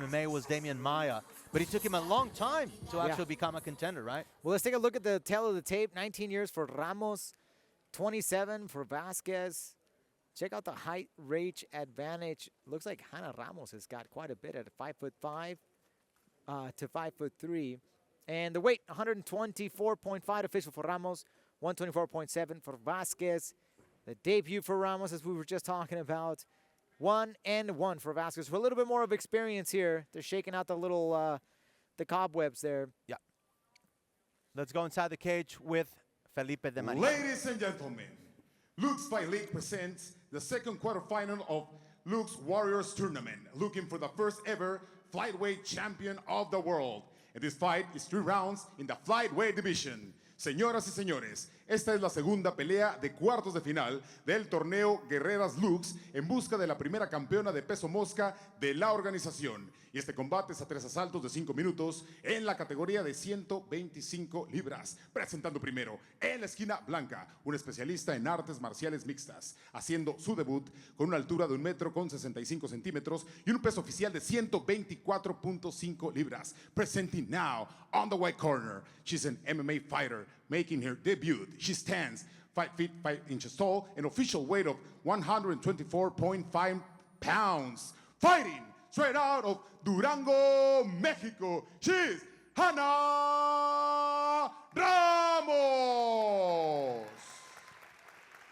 MMA was Damian Maia. But it took him a long time to actually become a contender, right? Well, let's take a look at the tail of the tape. 19 years for Ramos, 27 for Vázquez. Check out the height reach advantage. Looks like Hanna Ramos has got quite a bit at 5'5" to 5'3". And the weight, 124.5 official for Ramos, 124.7 for Vázquez. The debut for Ramos, as we were just talking about, 1-1 for Vázquez. For a little bit more of experience here, they're shaking out the little the cobwebs there. Yeah. Let's go inside the cage with Felipe de Maria. Ladies and gentlemen, LUX Fight League presents the second quarterfinal of LUX Warriors Tournament, looking for the first ever flyweight champion of the world. And this fight is 3 rounds in the flyweight division. Señoras y señores, esta es la segunda pelea de cuartos de final del torneo Guerreras Lux en busca de la primera campeona de peso mosca de la organización. Y este combate es a 3 asaltos de 5 minutos en la categoría de 125 libras. Presentando primero en la esquina blanca, un especialista en artes marciales mixtas, haciendo su debut con una altura de 1 metro con 65 centímetros y un peso oficial de 124.5 libras. Presenting now on the white corner, she's an MMA fighter making her debut. She stands 5 feet 5 inches tall, an official weight of 124.5 pounds. Fighting straight out of Durango, Mexico, she's Hanna Ramos.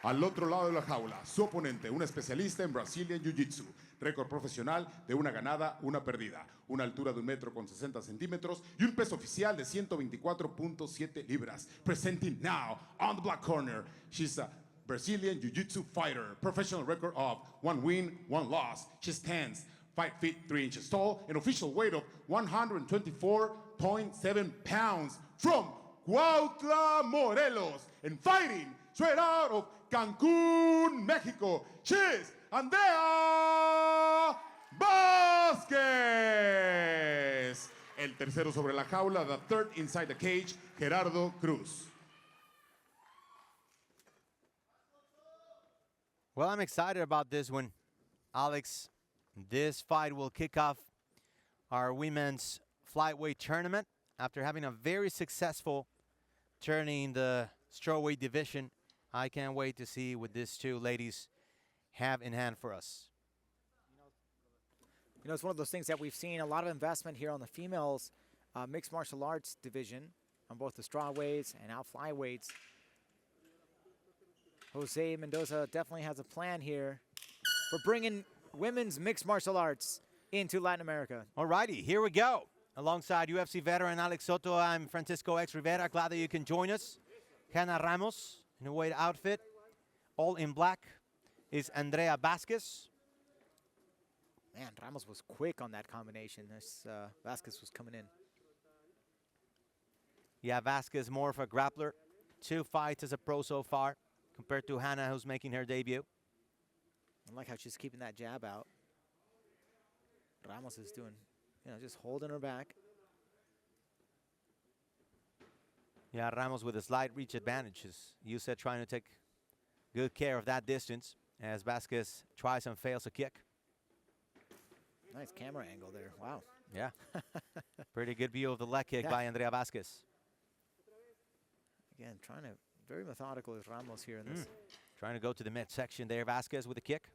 Al otro lado de la jaula, su oponente, un especialista en Brazilian Jiu-Jitsu, récord profesional de 1 ganada, 1 perdida, una altura de 1 metro con 60 centímetros y un peso oficial de 124.7 libras. Presenting now on the black corner, she's a Brazilian Jiu-Jitsu fighter, professional record of 1 win, 1 loss. She stands 5 feet 3 inches tall, an official weight of 124.7 pounds from Cuautla, Morelos, and fighting straight out of Cancún, Mexico, she's Andrea Vázquez. El tercero sobre la jaula, the third inside the cage, Gerardo Cruz. Well, I'm excited about this one, Alex. This fight will kick off our women's flyweight tournament after having a very successful tourney in the strawweight division. I can't wait to see what these two ladies have in hand for us. You know, it's one of those things that we've seen a lot of investment here on the females mixed martial arts division on both the strawweights and now flyweights. Jose Mendoza definitely has a plan here for bringing women's mixed martial arts into Latin America. All righty, here we go. Alongside UFC veteran Alex Soto, I'm Francisco X. Rivera. Glad that you can join us. Hanna Ramos in a white outfit, all in black, is Andrea Vázquez. Man, Ramos was quick on that combination. This Vázquez was coming in. Yeah, Vázquez more of a grappler. 2 fights as a pro so far compared to Hanna, who's making her debut. I like how she's keeping that jab out. Ramos is doing, you know, just holding her back. Yeah, Ramos with a slight reach advantage, as you said, trying to take good care of that distance as Vázquez tries and fails a kick. Nice camera angle there. Wow. Yeah. Pretty good view of the leg kick by Andrea Vázquez. Again, trying to, very methodical is Ramos here in this. Trying to go to the midsection there, Vázquez with a kick.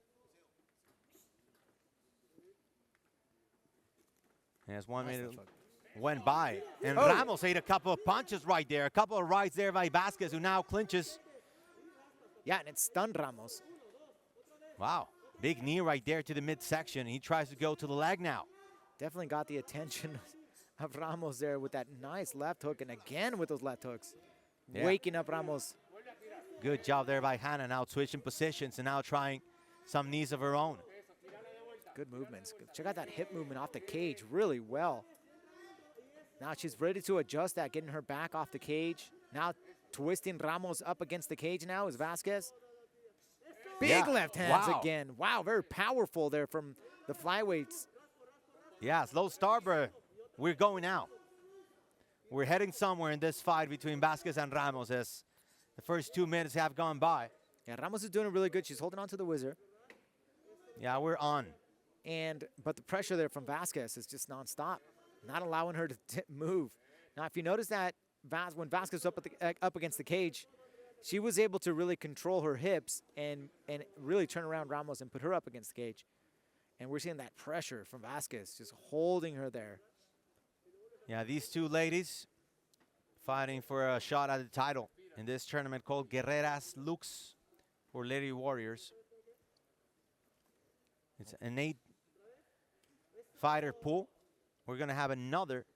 As 1 minute went by, and Ramos ate a couple of punches right there, a couple of rights there by Vázquez, who now clinches. Yeah, and it stunned Ramos. Wow, big knee right there to the midsection. He tries to go to the leg now. Definitely got the attention of Ramos there with that nice left hook, and again with those left hooks. Yeah. Waking up Ramos. Good job there by Hanna, now switching positions and now trying some knees of her own. Good movements. Check out that hip movement off the cage really well. Now she's ready to adjust that, getting her back off the cage. Now twisting Ramos up against the cage now is Vázquez. Big left hands again. Wow, very powerful there from the flyweights. Yeah, slow start, but we're going out. We're heading somewhere in this fight between Vázquez and Ramos as the first 2 minutes have gone by. Yeah, Ramos is doing it really good. She's holding on to the whizzer. Yeah, we're on. But the pressure there from Vázquez is just nonstop, not allowing her to move. Now, if you notice that when Vázquez was up against the cage, she was able to really control her hips and really turn around Ramos and put her up against the cage. And we're seeing that pressure from Vázquez, just holding her there. Yeah, these two ladies fighting for a shot at the title in this tournament called Guerreras Lux, for Lady Warriors. It's an 8-fighter pool. We're going to have another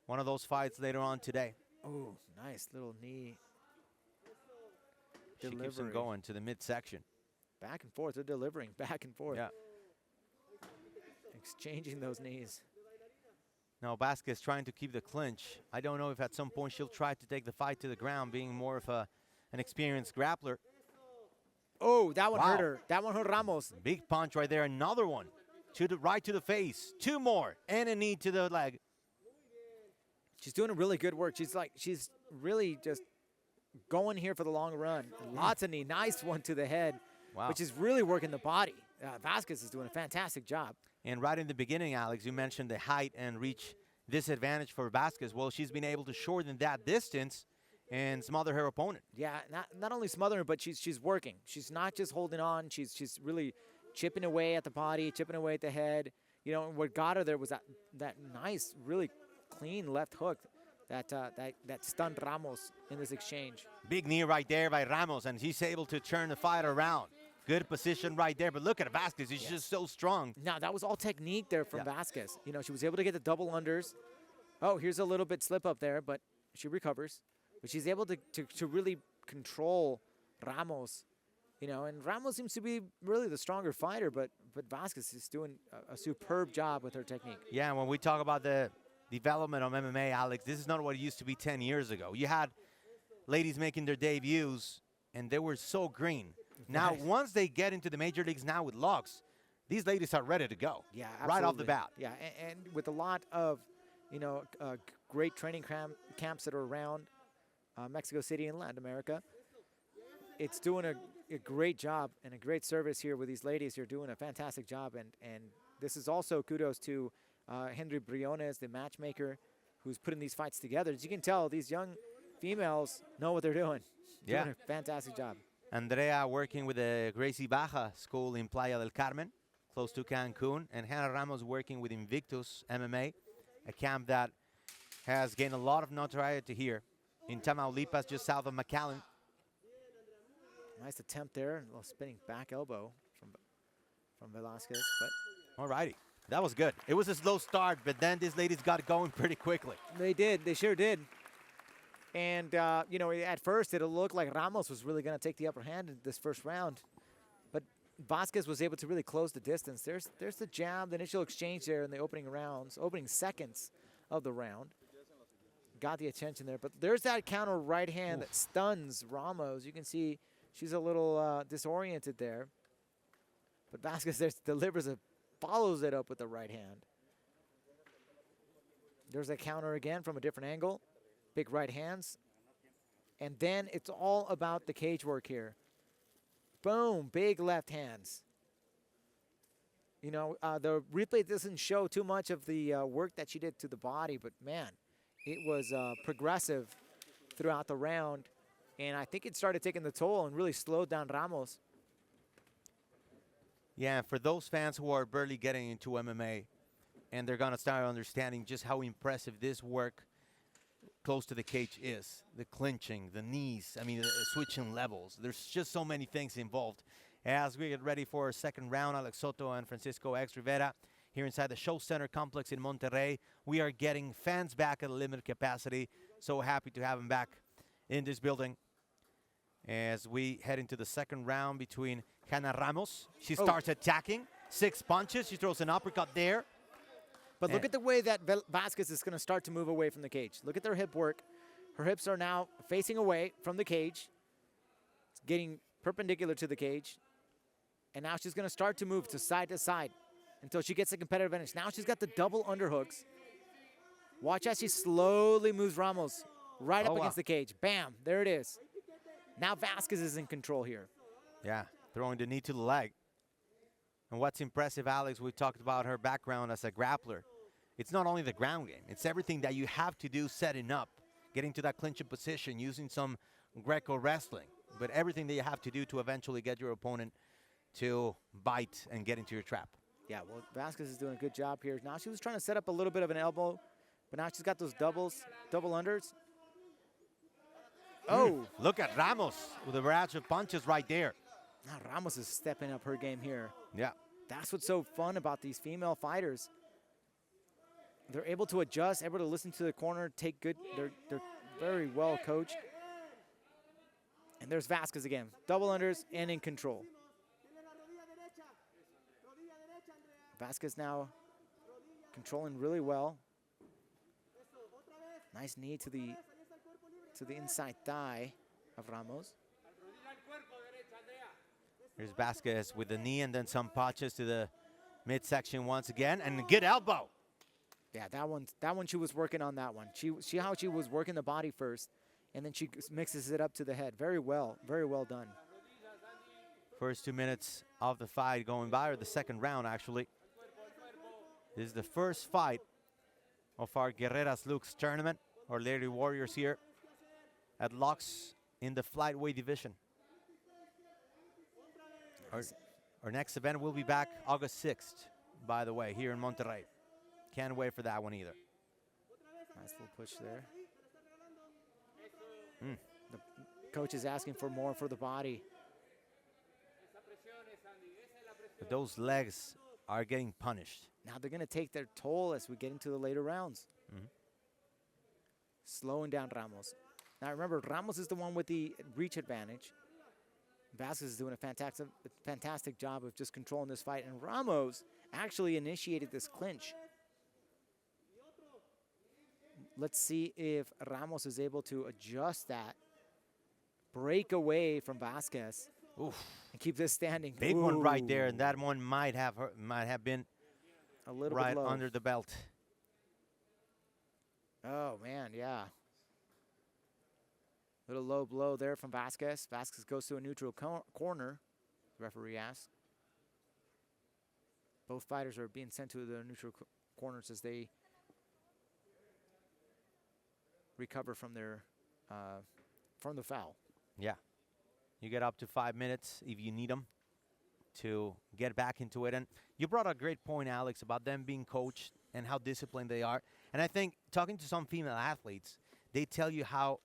one of those fights later on today. Oh, nice little knee. She keeps them going to the midsection. Back and forth. They're delivering back and forth. Yeah. Exchanging those knees. Now, Vázquez trying to keep the clinch. I don't know if at some point she'll try to take the fight to the ground, being more of an experienced grappler. Oh, that one hurt her. That one hurt Ramos. Big punch right there. Another one. Right to the face. Two more. And a knee to the leg. She's doing a really good work. She's really just going here for the long run. Lots of knee. Nice one to the head. Wow. Which is really working the body. Vázquez is doing a fantastic job. And right in the beginning, Alex, you mentioned the height and reach disadvantage for Vázquez. Well, she's been able to shorten that distance and smother her opponent. Yeah, not only smother her, but she's working. She's not just holding on. She's really chipping away at the body, chipping away at the head. You know, what got her there was that nice, really clean left hook that stunned Ramos in this exchange. Big knee right there by Ramos, and he's able to turn the fight around. Good position right there, but look at Vázquez. He's just so strong. Now, that was all technique there from Vázquez. You know, she was able to get the double unders. Oh, here's a little bit slip up there, but she recovers. But she's able to really control Ramos. You know, and Ramos seems to be really the stronger fighter, but Vázquez is doing a superb job with her technique. Yeah, when we talk about the development of MMA, Alex, this is not what it used to be 10 years ago. You had ladies making their debuts, and they were so green. Now, once they get into the major leagues now with LUX, these ladies are ready to go. Yeah, absolutely. Right off the bat. Yeah, and with a lot of, you know, great training camps that are around Mexico City and Latin America, it's doing a great job and a great service here with these ladies. You're doing a fantastic job, and this is also kudos to Henry Briones, the matchmaker, who's putting these fights together. As you can tell, these young females know what they're doing. Yeah. Doing a fantastic job. Andrea working with the Gracie Baja school in Playa del Carmen, close to Cancun, and Hanna Ramos working with Invictus MMA, a camp that has gained a lot of notoriety here in Tamaulipas, just south of McAllen. Nice attempt there, a little spinning back elbow from Vázquez, but all righty, that was good. It was a slow start, but then these ladies got going pretty quickly. They did, they sure did. And, you know, at first it looked like Ramos was really going to take the upper hand in this first round. But Vázquez was able to really close the distance. There's the jab, the initial exchange there in the opening seconds of the round. Got the attention there. But there's that counter right hand that stuns Ramos. You can see she's a little disoriented there. But Vázquez follows it up with the right hand. There's a counter again from a different angle. Big right hands. And then it's all about the cage work here. Boom, big left hands. You know, the replay doesn't show too much of the work that she did to the body, but man, it was progressive throughout the round. And I think it started taking the toll and really slowed down Ramos. Yeah, for those fans who are barely getting into MMA, and they're going to start understanding just how impressive this work close to the cage is. The clinching, the knees, I mean, the switching levels. There's just so many things involved. As we get ready for our second round, Alex Soto and Francisco X. Rivera here inside the Show Center complex in Monterrey. We are getting fans back at a limited capacity. So happy to have them back in this building. As we head into the second round between Hanna Ramos. She starts attacking. 6 punches. She throws an uppercut there. But look at the way that Vázquez is going to start to move away from the cage. Look at their hip work. Her hips are now facing away from the cage. It's getting perpendicular to the cage. And now she's going to start to move to side until she gets a competitive advantage. Now she's got the double underhooks. Watch as she slowly moves Ramos right up against the cage. Bam, there it is. Now Vázquez is in control here. Yeah, throwing the knee to the leg. And what's impressive, Alex, we talked about her background as a grappler. It's not only the ground game, it's everything that you have to do setting up, getting to that clinching position, using some Greco wrestling, but everything that you have to do to eventually get your opponent to bite and get into your trap. Yeah, well, Vázquez is doing a good job here. Now she was trying to set up a little bit of an elbow, but now she's got those double unders. Oh, Look at Ramos with a barrage of punches right there. now Ramos is stepping up her game here. Yeah. That's what's so fun about these female fighters. They're able to adjust, able to listen to the corner, take good, they're very well coached. And there's Vázquez again, double unders and in control. Vázquez now controlling really well. Nice knee to the inside thigh of Ramos. Here's Vázquez with the knee and then some punches to the midsection once again, and a good elbow. Yeah, that one she was working on that one. See how she was working the body first, and then she mixes it up to the head. Very well done. First 2 minutes of the fight going by, or the second round actually. This is the first fight of our Guerreras Lux tournament, our Lady Warriors here at LUX in the flyweight division. Our next event will be back August 6th, by the way, here in Monterrey. Can't wait for that one either. Nice little push there. The coach is asking for more for the body. But those legs are getting punished. Now they're going to take their toll as we get into the later rounds. Slowing down Ramos. Now remember, Ramos is the one with the reach advantage. Vázquez is doing a fantastic job of just controlling this fight. And Ramos actually initiated this clinch. Let's see if Ramos is able to adjust that, break away from Vázquez, and keep this standing. Big one right there, and that one might have been a little right bit low. under the belt. Oh man, yeah. Little low blow there from Vázquez. Vázquez goes to a neutral corner, the referee asks. Both fighters are being sent to the neutral corners as they recover from their from the foul. Yeah. You get up to 5 minutes if you need them to get back into it. And you brought a great point, Alex, about them being coached and how disciplined they are. And I think talking to some female athletes, they tell you how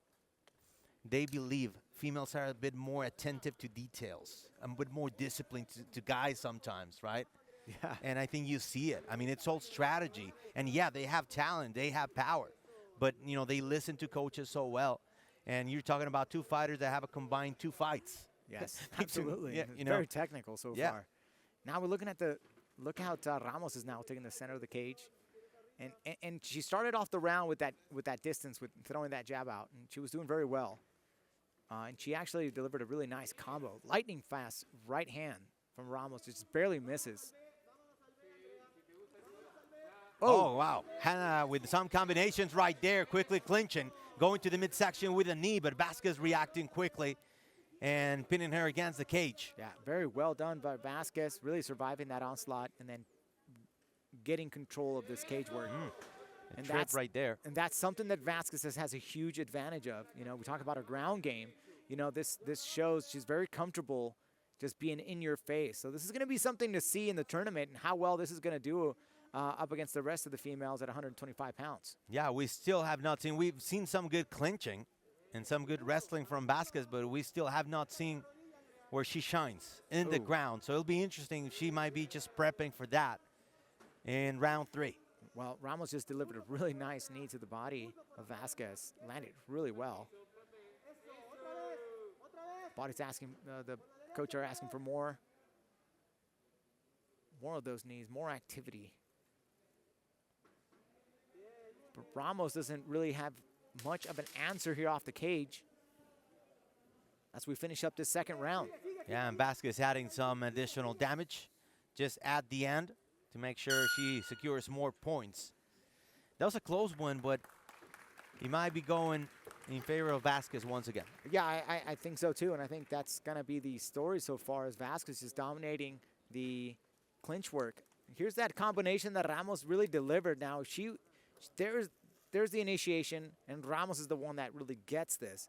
they believe females are a bit more attentive to details, a bit more disciplined to guys sometimes, right? Yeah. And I think you see it. I mean, it's all strategy. And yeah, they have talent, they have power. But, you know, they listen to coaches so well. And you're talking about two fighters that have a combined 2 fights. Yes, absolutely. Yeah, It's you know. very technical so far. Now we're looking at look how Ramos is now taking the center of the cage. And she started off the round with that distance, with throwing that jab out. And she was doing very well. And she actually delivered a really nice combo. Lightning fast right hand from Ramos. Just barely misses. Oh, wow. Hanna with some combinations right there, quickly clinching, going to the midsection with a knee, but Vázquez reacting quickly and pinning her against the cage. Yeah, very well done by Vázquez, really surviving that onslaught and then getting control of this cage work. A trip right there. And that's something that Vázquez has a huge advantage of. You know, we talk about her ground game. You know, this shows she's very comfortable just being in your face. So this is going to be something to see in the tournament and how well this is going to do up against the rest of the females at 125 pounds. Yeah, we still have not seen. We've seen some good clinching and some good wrestling from Vázquez, but we still have not seen where she shines in the ground. So it'll be interesting if she might be just prepping for that in round 3. Well, Ramos just delivered a really nice knee to the body of Vázquez. Landed really well. Body's asking, the coach are asking for more of those knees, more activity. But Ramos doesn't really have much of an answer here off the cage as we finish up this second round. Yeah, and Vázquez adding some additional damage just at the end to make sure she secures more points. That was a close one, but he might be going in favor of Vázquez once again. Yeah, I think so too, and I think that's going to be the story so far, as Vázquez is dominating the clinch work. Here's that combination that Ramos really delivered. Now, there's the initiation, and Ramos is the one that really gets this.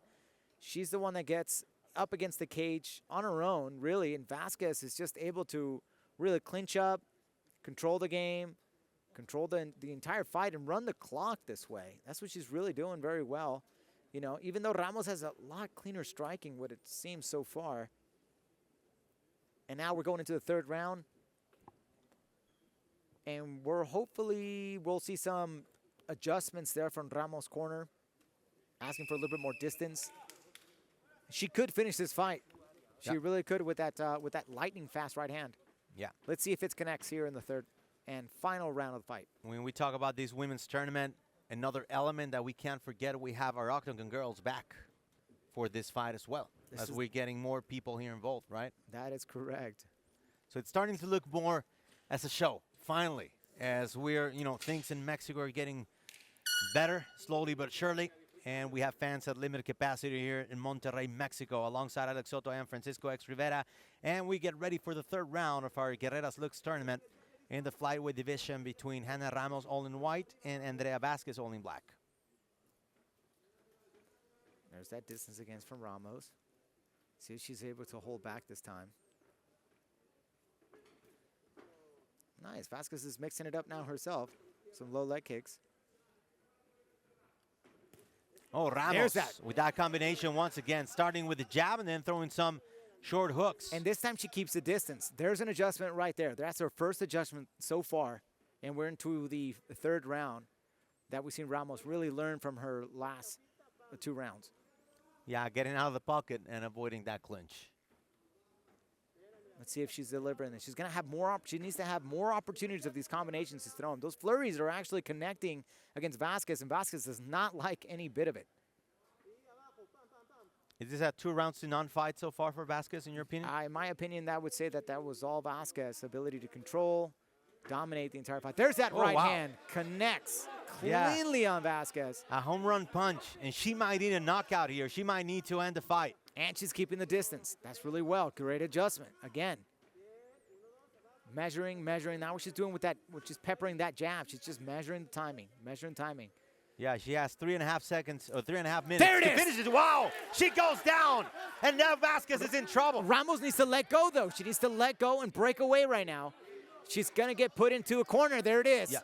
She's the one that gets up against the cage on her own, really, and Vázquez is just able to really clinch up, control the game, control the entire fight, and run the clock this way. That's what she's really doing very well. You know, even though Ramos has a lot cleaner striking, what it seems so far. And now we're going into the third round. And we'll see some adjustments there from Ramos' corner, asking for a little bit more distance. She could finish this fight. She really could with that lightning fast right hand. Yeah. Let's see if it connects here in the third and final round of the fight. When we talk about this women's tournament, another element that we can't forget, we have our Octagon girls back for this fight as well, as we're getting more people here involved, right? That is correct. So it's starting to look more as a show, finally, as we're, things in Mexico are getting better, slowly but surely. And we have fans at limited capacity here in Monterrey, Mexico, alongside Alex Soto and Francisco X Rivera. And we get ready for the third round of our Guerreras LUX tournament in the flyweight division between Hanna Ramos, all in white, and Andrea Vázquez, all in black. There's that distance again from Ramos. See if she's able to hold back this time. Nice. Vázquez is mixing it up now herself. Some low leg kicks. Oh, Ramos with that combination once again, starting with the jab and then throwing some short hooks. And this time she keeps the distance. There's an adjustment right there. That's her first adjustment so far. And we're into the third round that we've seen Ramos really learn from her last 2 rounds. Yeah, getting out of the pocket and avoiding that clinch. Let's see if she's delivering this. She's going to have more. She needs to have more opportunities of these combinations to throw them. Those flurries are actually connecting against Vázquez, and Vázquez does not like any bit of it. Is this a 2 rounds to none fight so far for Vázquez, in your opinion? In my opinion, that would say that was all Vázquez's ability to control, dominate the entire fight. There's that right hand. Connects cleanly on Vázquez. A home run punch, and she might need a knockout here. She might need to end the fight. And she's keeping the distance. That's really well. Great adjustment. Again, measuring. Now what she's doing with that, she's peppering that jab. She's just measuring the timing, Yeah, she has 3.5 seconds, or 3.5 minutes there it to is. finish it. Wow, she goes down, and now Vázquez is in trouble. Ramos needs to let go, though. She needs to let go and break away right now. She's going to get put into a corner. There it is. Yeah.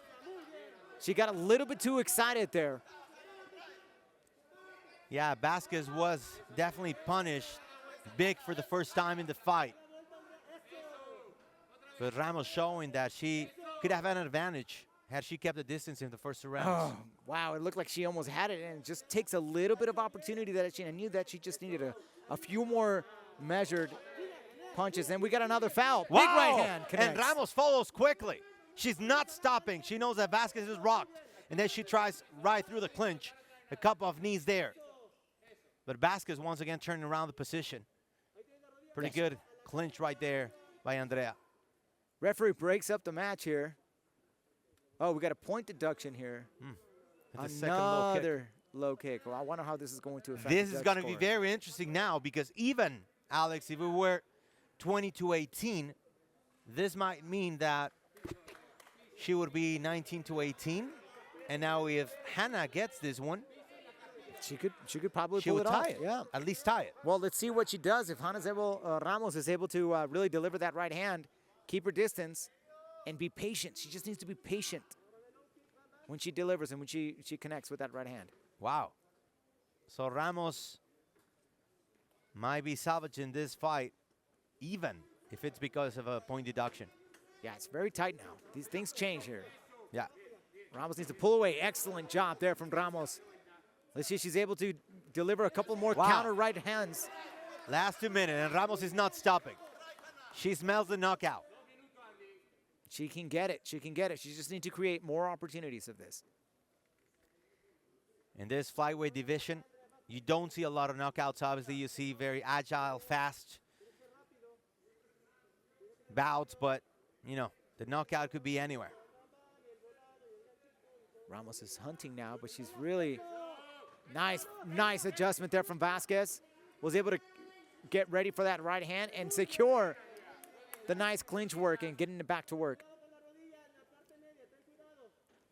She got a little bit too excited there. Yeah, Vázquez was definitely punished big for the first time in the fight. But Ramos showing that she could have had an advantage had she kept the distance in the first 2 rounds. Oh, wow, it looked like she almost had it, and it just takes a little bit of opportunity that she knew that she just needed a few more measured punches. And we got another foul. Wow. Big right hand connects. And Ramos follows quickly. She's not stopping. She knows that Vázquez is rocked. And then she tries right through the clinch. A couple of knees there. But Vázquez once again turning around the position. Pretty good clinch right there by Andrea. Referee breaks up the match here. Oh, we got a point deduction here. That's a second low kick. Another low kick. Well, I wonder how this is going to affect This the is judge going to score. be very interesting now, because even, Alex, if we were 20-18, this might mean that she would be 19-18. And now if Hanna gets this one, She could probably she pull would it off. tie it. Yeah. At least tie it. Well, let's see what she does. If Ramos is able to really deliver that right hand, keep her distance, and be patient. She just needs to be patient when she delivers and when she connects with that right hand. Wow. So Ramos might be salvaging this fight, even if it's because of a point deduction. Yeah, it's very tight now. These things change here. Yeah. Ramos needs to pull away. Excellent job there from Ramos. Let's see if she's able to deliver a couple more counter right hands. Last 2 minutes, and Ramos is not stopping. She smells the knockout. She can get it. She can get it. She just needs to create more opportunities of this. In this flyweight division, you don't see a lot of knockouts. Obviously, you see very agile, fast bouts, but, the knockout could be anywhere. Ramos is hunting now, but she's really nice adjustment there from Vázquez. Was able to get ready for that right hand and secure the nice clinch work and getting it back to work.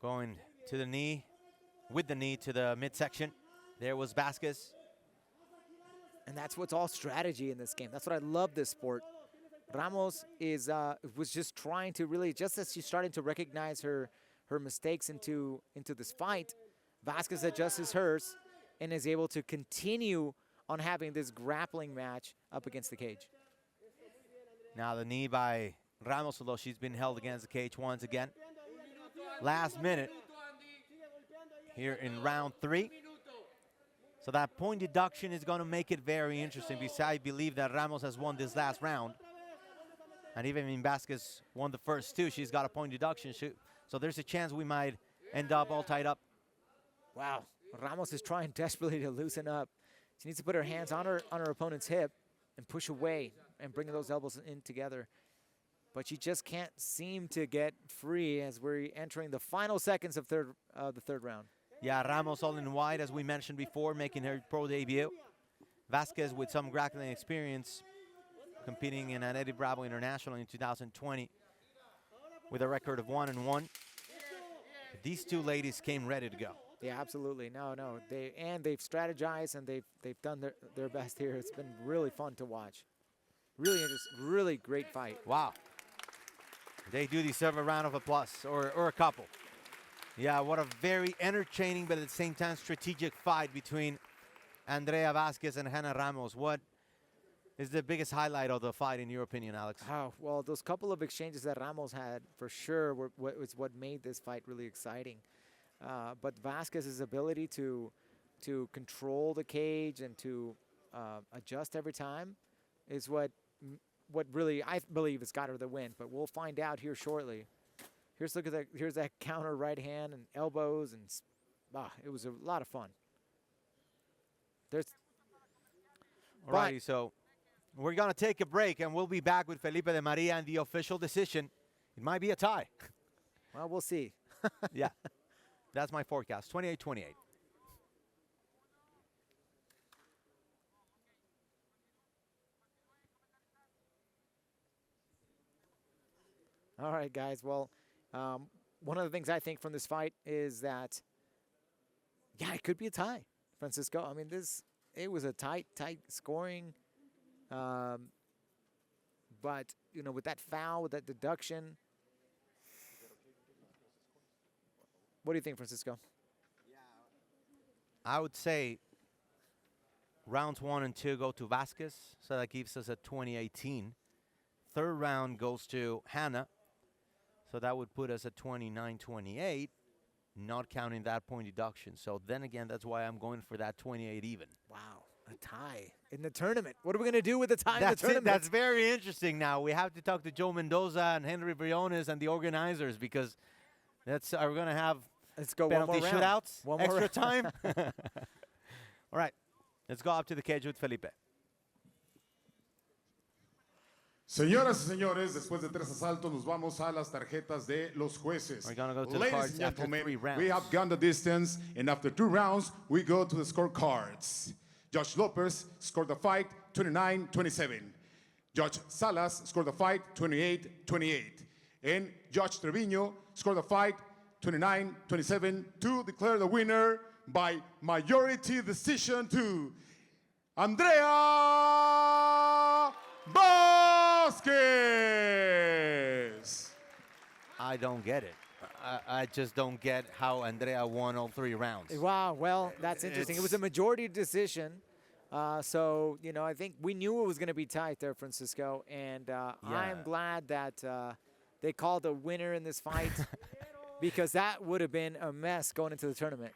Going to the knee, with the knee to the midsection. There was Vázquez. And that's what's all strategy in this game. That's what I love this sport. Ramos was just trying to really, just as she's starting to recognize her mistakes into this fight, Vázquez adjusts hers and is able to continue on having this grappling match up against the cage. Now the knee by Ramos, although she's been held against the cage once again. Last minute here in round 3. So that point deduction is going to make it very interesting, because I believe that Ramos has won this last round. And even if Vázquez won the first 2, she's got a point deduction. So there's a chance we might end up all tied up. Wow, Ramos is trying desperately to loosen up. She needs to put her hands on her opponent's hip and push away and bring those elbows in together. But she just can't seem to get free as we're entering the final seconds of the third round. Yeah, Ramos all in white, as we mentioned before, making her pro debut. Vázquez with some grappling experience, competing in an Eddie Bravo International in 2020 with a record of 1-1. These two ladies came ready to go. Yeah, absolutely. No, they've strategized and they've done their best here. It's been really fun to watch. Really interesting, really great fight. Wow. They do deserve a round of applause, or a couple. Yeah, what a very entertaining but at the same time strategic fight between Andrea Vázquez and Hanna Ramos. What is the biggest highlight of the fight in your opinion, Alex? Oh, well, those couple of exchanges that Ramos had for sure was what made this fight really exciting. But Vázquez's ability to control the cage and to adjust every time is what really I believe has got her the win. But we'll find out here shortly. Here's look at that. Here's that counter right hand and elbows, and it was a lot of fun. Alrighty, so we're gonna take a break, and we'll be back with Felipe de Maria and the official decision. It might be a tie. Well, we'll see. Yeah, that's my forecast. 28-28. All right, guys. Well. One of the things I think from this fight is that, yeah, it could be a tie, Francisco. I mean, it was a tight scoring. But, you know, with that foul, with that deduction. What do you think, Francisco? I would say rounds 1 and 2 go to Vázquez, so that gives us a 20-18. Third round goes to Hanna. So that would put us at 29-28, not counting that point deduction. So then again, that's why I'm going for that 28 even. Wow, a tie in the tournament. What are we going to do with the tie in the That's tournament? That's very interesting now. We have to talk to Joe Mendoza and Henry Briones and the organizers, because are we going to have Let's go penalty one more round. shootouts, One more extra round. time? All right, let's go up to the cage with Felipe. Señoras y señores, después de 3 asaltos, nos vamos a las tarjetas de los jueces. We're gonna go to the Ladies cards and after gentlemen, 3 rounds. we have gone the distance, and after 2 rounds, we go to the scorecards. Judge Lopez scored the fight 29-27. Judge Salas scored the fight 28-28. And Judge Trevino scored the fight 29-27 to declare the winner by majority decision to Andrea Vázquez. I don't get it. I just don't get how Andrea won all 3 rounds. Wow, well, that's interesting. It was a majority decision. So, you know, I think we knew it was going to be tight there, Francisco. And I'm glad that they called a winner in this fight because that would have been a mess going into the tournament.